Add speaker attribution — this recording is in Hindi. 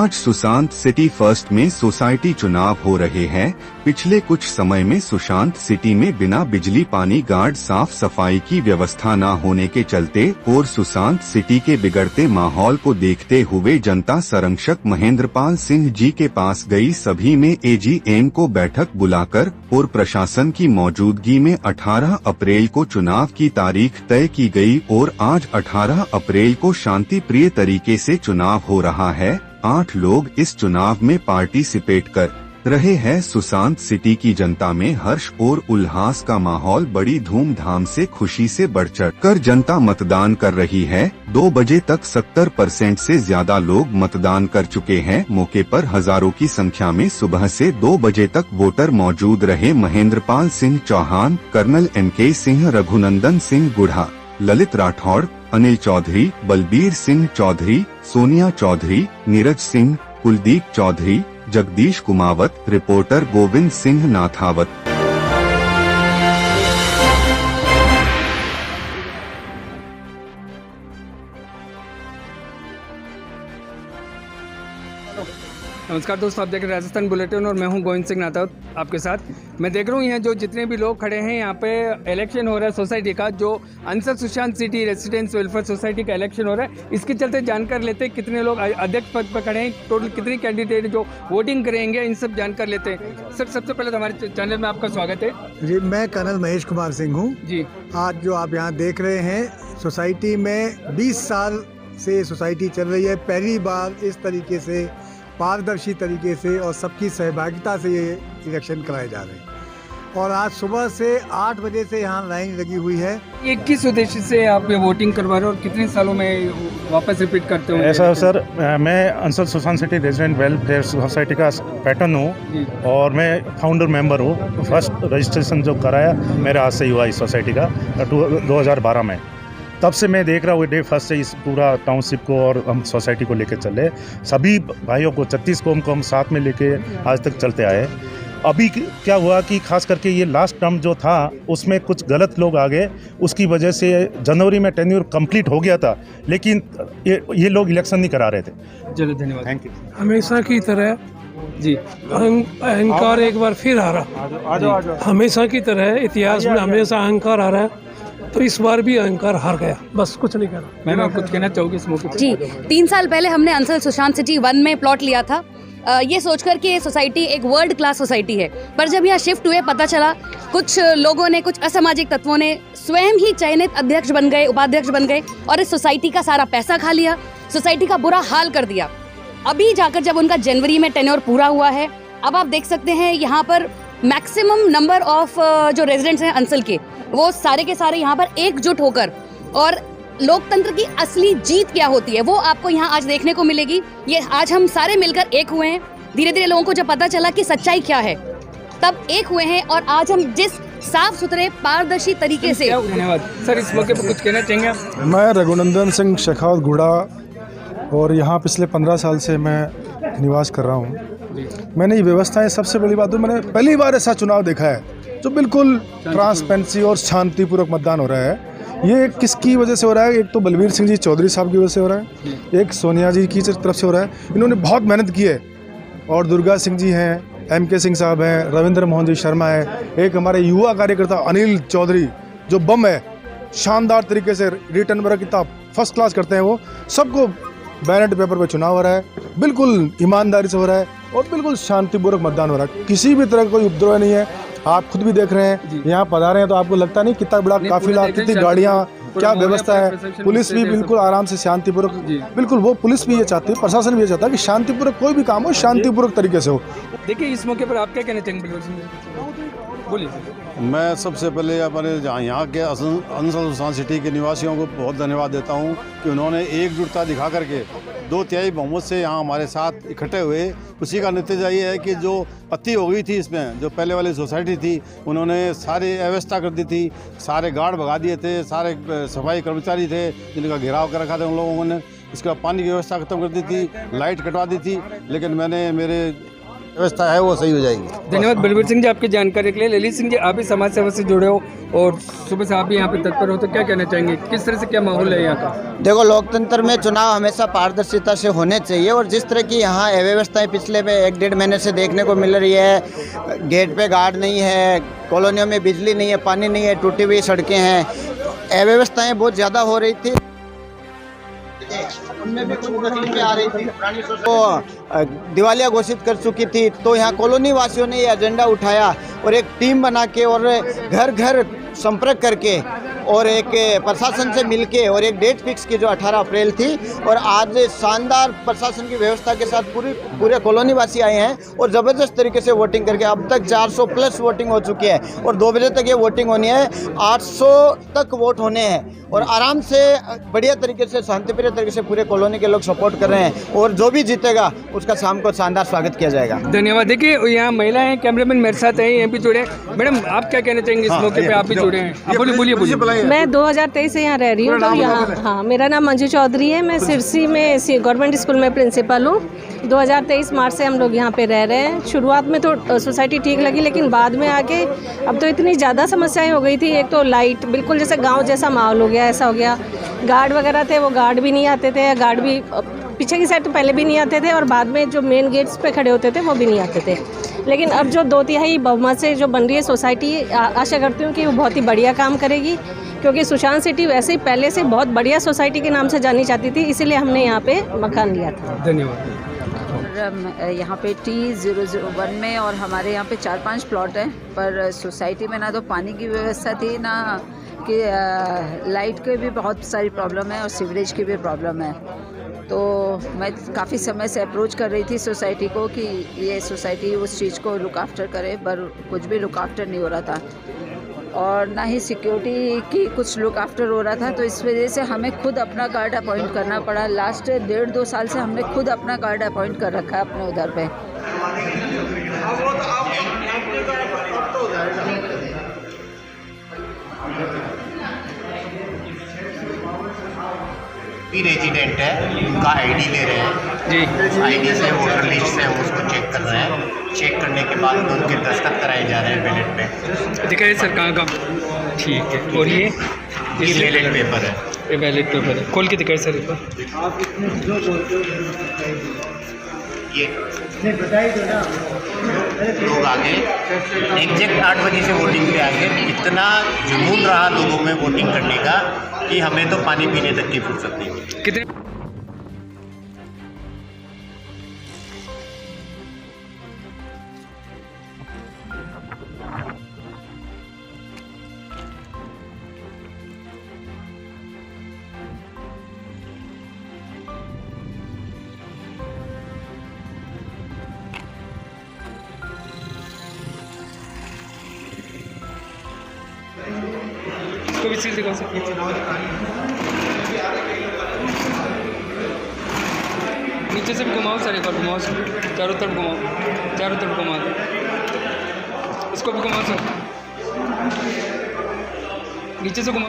Speaker 1: आज सुशांत सिटी फर्स्ट में सोसाइटी चुनाव हो रहे हैं। पिछले कुछ समय में सुशांत सिटी में बिना बिजली पानी गार्ड साफ सफाई की व्यवस्था न होने के चलते और सुशांत सिटी के बिगड़ते माहौल को देखते हुए जनता संरक्षक महेंद्रपाल सिंह जी के पास गई। सभी में एजीएम को बैठक बुलाकर और प्रशासन की मौजूदगी में 18 अप्रैल को चुनाव की तारीख तय की गई और आज 18 अप्रैल को शांति प्रिय तरीके से चुनाव हो रहा है। 8 लोग इस चुनाव में पार्टिसिपेट कर रहे हैं। सुशांत सिटी की जनता में हर्ष और उल्लास का माहौल बड़ी धूमधाम से खुशी से बढ़ चढ़ कर जनता मतदान कर रही है। 2 बजे तक 70% से ज्यादा लोग मतदान कर चुके हैं। मौके पर हजारों की संख्या में सुबह से 2 बजे तक वोटर मौजूद रहे। Mahendrapal Singh Chauhan, colonel MK Singh, Raghunandan Singh Gudha, Lalit Rathore, Anil Chaudhary, Balbir Singh Chaudhary, Sonia Chaudhary, Neeraj Singh, Kuldeep Chaudhary, Jagdish Kumawat, reporter Govind Singh Nathawat.
Speaker 2: नमस्कार दोस्तों, आप देख रहे हैं राजस्थान बुलेटिन और मैं हूं गोविंद सिंह नाथावत आपके साथ। मैं देख रहा हूं यहाँ जो जितने भी लोग खड़े हैं, यहाँ पे इलेक्शन हो रहा है सोसाइटी का, जो Ansar Sushant city residence welfare society का इलेक्शन हो रहा है। इसके चलते जानकारी लेते हैं कितने लोग अध्यक्ष पद पर खड़े हैं, टोटल कितने कैंडिडेट जो वोटिंग करेंगे, इन सब जानकारी लेते हैं। सर, सबसे पहले तो हमारे चैनल में आपका स्वागत है
Speaker 3: जी। मैं कर्नल महेश कुमार सिंह हूँ
Speaker 2: जी।
Speaker 3: आज जो आप यहाँ देख रहे हैं, सोसाइटी में 20 साल से सोसाइटी चल रही है। पहली बार इस तरीके से पारदर्शी तरीके से और सबकी सहभागिता से ये इलेक्शन कराए जा रहे हैं। और आज सुबह से 8 बजे से यहाँ लाइन लगी हुई है।
Speaker 2: ये किस उद्देश्य से आप ये वोटिंग करवा रहे हो और कितने सालों में वापस रिपीट करते हो?
Speaker 4: ऐसा सर, मैं Ansar Sushant city resident welfare society का पैटर्न हूँ और मैं फाउंडर मेंबर हूँ। फर्स्ट रजिस्ट्रेशन जो कराया मेरे हाथ से हुआ इस सोसाइटी का 2012 में। तब से मैं देख रहा हूँ डे फर्स्ट से इस पूरा टाउनशिप को और हम सोसाइटी को लेकर चले। सभी भाइयों को 36 कौम को हम साथ में लेके आज तक चलते आए। अभी क्या हुआ कि खास करके ये लास्ट टर्म जो था उसमें कुछ गलत लोग आ गए, उसकी वजह से जनवरी में टेन्योर कंप्लीट हो गया था, लेकिन ये लोग इलेक्शन नहीं करा रहे थे।
Speaker 2: चलो, धन्यवाद।
Speaker 4: Thank you.
Speaker 5: हमेशा की तरह
Speaker 2: जी,
Speaker 5: अहंकार एक बार फिर आ रहा। हमेशा की तरह इतिहास में हमेशा अहंकार आ रहा है, तो इस बार भी अहंकार हार गया। बस कुछ नहीं कहना।
Speaker 2: मैम, आप कुछ कहना चाहोगे इस मौके पर?
Speaker 6: जी, 3 साल पहले हमने अंसर सुशांत सिटी 1 में प्लॉट लिया था, ये सोचकर कि ये सोसाइटी एक वर्ल्ड क्लास सोसाइटी है। पर जब यहाँ शिफ्ट हुए, पता चला कुछ लोगों ने, कुछ असामाजिक तत्वों ने स्वयं ही चयनित अध्यक्ष बन गए, उपाध्यक्ष बन गए और इस सोसाइटी का सारा पैसा खा लिया, सोसाइटी का बुरा हाल कर दिया। अभी जाकर जब उनका जनवरी में टेन्योर पूरा हुआ है, अब आप देख सकते हैं यहाँ पर मैक्सिमम नंबर ऑफ जो रेजिडेंट्स हैं अंसल के, वो सारे के सारे यहाँ पर एकजुट होकर, और लोकतंत्र की असली जीत क्या होती है वो आपको यहाँ आज देखने को मिलेगी। ये आज हम सारे मिलकर एक हुए हैं। धीरे धीरे लोगों को जब पता चला कि सच्चाई क्या है, तब एक हुए हैं और आज हम जिस साफ सुथरे पारदर्शी तरीके से।
Speaker 2: धन्यवाद सर, इस मौके पर कुछ कहना चाहेंगे आप?
Speaker 7: मैं रघुनंदन सिंह शेखावत गुड़ा और यहाँ पिछले 15 साल से मैं निवास कर रहा हूँ। मैंने ये व्यवस्थाएं, सबसे बड़ी बात तो मैंने पहली बार ऐसा चुनाव देखा है जो बिल्कुल ट्रांसपेरेंसी और शांतिपूर्वक मतदान हो रहा है। ये किसकी वजह से हो रहा है? एक तो बलबीर सिंह जी चौधरी साहब की वजह से हो रहा है, एक सोनिया जी की तरफ से हो रहा है। इन्होंने बहुत मेहनत की है। और दुर्गा सिंह जी हैं, MK सिंह साहब हैं, रविंद्र मोहन जी शर्मा है, एक हमारे युवा कार्यकर्ता अनिल चौधरी जो बम है, शानदार तरीके से रिटर्न वर्क कितना फर्स्ट क्लास करते हैं। वो सबको बैलेट पेपर पे चुनाव हो रहा है, बिल्कुल ईमानदारी से हो रहा है और बिल्कुल शांतिपूर्वक मतदान हो रहा है। किसी भी तरह का कोई उपद्रव नहीं है। आप खुद भी देख रहे हैं, यहाँ पधारे हैं तो आपको लगता नहीं कितना बड़ा काफिला, कितनी गाड़ियाँ, क्या व्यवस्था है। पुलिस भी बिल्कुल आराम से शांतिपूर्वक, बिल्कुल वो पुलिस भी ये चाहती है, प्रशासन भी ये चाहता है कि शांतिपूर्वक कोई भी काम हो शांतिपूर्वक तरीके से हो।
Speaker 2: देखिए, इस मौके पर आप क्या कहना चाहेंगे? बोलिए।
Speaker 8: मैं सबसे पहले अपने यहाँ के अंसर सुशांत सिटी के निवासियों को बहुत धन्यवाद देता हूँ कि उन्होंने एकजुटता दिखा करके 2/3 बहुमत से यहाँ हमारे साथ इकट्ठे हुए। उसी का नतीजा ये है कि जो पत्ती हो गई थी इसमें, जो पहले वाली सोसाइटी थी, उन्होंने सारी व्यवस्था कर दी थी, सारे गार्ड भगा दिए थे, सारे सफाई कर्मचारी थे जिनका घेराव कर रखा था उन लोगों ने। इसके बाद पानी की व्यवस्था खत्म कर दी थी, लाइट कटवा दी थी। लेकिन मैंने मेरे व्यवस्था है वो सही हो जाएगी।
Speaker 2: धन्यवाद बलबीर सिंह जी आपकी जानकारी के लिए। ललित सिंह जी, आप भी समाज सेवा से जुड़े हो और सुबह से आप भी यहाँ पे तत्पर हो, तो क्या कहना चाहेंगे, किस तरह से क्या माहौल है यहाँ का?
Speaker 9: देखो, लोकतंत्र में चुनाव हमेशा पारदर्शिता से होने चाहिए और जिस तरह की यहाँ अव्यवस्थाएं पिछले में 1-1.5 महीने से देखने को मिल रही है, गेट पे गार्ड नहीं है, कॉलोनियों में बिजली नहीं है, पानी नहीं है, टूटी हुई सड़कें हैं, अव्यवस्थाएं बहुत ज़्यादा हो रही थी, उनमें भी कुछ तकलीफें आ रही थी। तो दिवालिया घोषित कर चुकी थी, तो यहाँ कॉलोनी वासियों ने ये एजेंडा उठाया और एक टीम बना के और घर घर संपर्क करके और एक प्रशासन से मिलके और एक डेट फिक्स की जो 18 अप्रैल थी, और आज शानदार प्रशासन की व्यवस्था के साथ पूरे कॉलोनी वासी आए हैं और ज़बरदस्त तरीके से वोटिंग करके अब तक 400 प्लस वोटिंग हो चुकी है और 2 बजे तक ये वोटिंग होनी है। 800 तक वोट होने हैं और आराम से बढ़िया तरीके से शांतिप्रिय तरीके से पूरे कॉलोनी के लोग सपोर्ट कर रहे हैं और जो भी जीतेगा उसका शाम को शानदार स्वागत किया जाएगा।
Speaker 2: धन्यवाद। देखिए, यहाँ महिलाएं, कैमरामैन मेरे साथ हैं, ये भी जुड़े। मैडम, आप क्या कहना चाहेंगे इस मौके पे, आप भी जुड़े हैं? बोलिए।
Speaker 10: मैं 2023 से यहाँ रह रही हूँ, तो यहाँ हाँ, मेरा नाम मंजू चौधरी है। मैं सिरसी में गवर्नमेंट स्कूल में प्रिंसिपल हूँ। 2023 मार्च से हम लोग यहाँ पे रह रहे हैं। शुरुआत में तो सोसाइटी ठीक लगी, लेकिन बाद में आके अब तो इतनी ज़्यादा समस्याएं हो गई थी। एक तो लाइट, बिल्कुल जैसे गांव जैसा माहौल हो गया, ऐसा हो गया। गार्ड वगैरह थे, वो गार्ड भी नहीं आते थे, गार्ड भी पीछे की साइड तो पहले भी नहीं आते थे और बाद में जो मेन गेट्स पे खड़े होते थे वो भी नहीं आते थे। लेकिन अब जो 2/3 बहुमत से जो बन रही है सोसाइटी, आशा करती हूँ कि वो बहुत ही बढ़िया काम करेगी, क्योंकि सुशांत सिटी वैसे ही पहले से बहुत बढ़िया सोसाइटी के नाम से जानी जाती थी, इसीलिए हमने यहाँ पे मकान लिया था।
Speaker 2: धन्यवाद।
Speaker 11: यहाँ पे T001 में और हमारे यहाँ पे 4-5 प्लॉट हैं, पर सोसाइटी में ना तो पानी की व्यवस्था थी, ना कि लाइट के भी बहुत सारी प्रॉब्लम है और सीवरेज की भी प्रॉब्लम है। तो मैं काफ़ी समय से अप्रोच कर रही थी सोसाइटी को कि ये सोसाइटी उस चीज़ को लुक आफ्टर करे, पर कुछ भी लुक आफ्टर नहीं हो रहा था और ना ही सिक्योरिटी की कुछ लुक आफ्टर हो रहा था। तो इस वजह से हमें खुद अपना गार्ड अपॉइंट करना पड़ा। लास्ट 1.5-2 साल से हमने खुद अपना गार्ड अपॉइंट कर रखा है अपने उधर पे।
Speaker 12: रेजिडेंट है, उनका आईडी ले रहे हैं जी, आईडी से वोटर लिस्ट से हम उसको चेक कर रहे हैं। चेक करने के बाद उनके दस्तखत कराए जा रहे हैं बैलेट पे।
Speaker 2: दिखाइए सर, कहाँ का? ठीक है। और ये
Speaker 12: बैलेट पेपर है,
Speaker 2: ये बैलेट पेपर है, खोल के दिखाइए सर एक बार।
Speaker 12: ये लोग आगे एग्जैक्ट 8 बजे से वोटिंग पे आगे, इतना जुनून रहा लोगों में वोटिंग करने का कि हमें तो पानी पीने तक की फुर्सत नहीं हुई।
Speaker 2: कितने इसको भी सील दिखा सकते हैं। नीचे से भी घुमाओ सर, एक बार घुमाओ सर, चारों तरफ घुमाओ, चारों तरफ घुमा दो। इसको भी घुमाओ सर, नीचे से घुमाओ।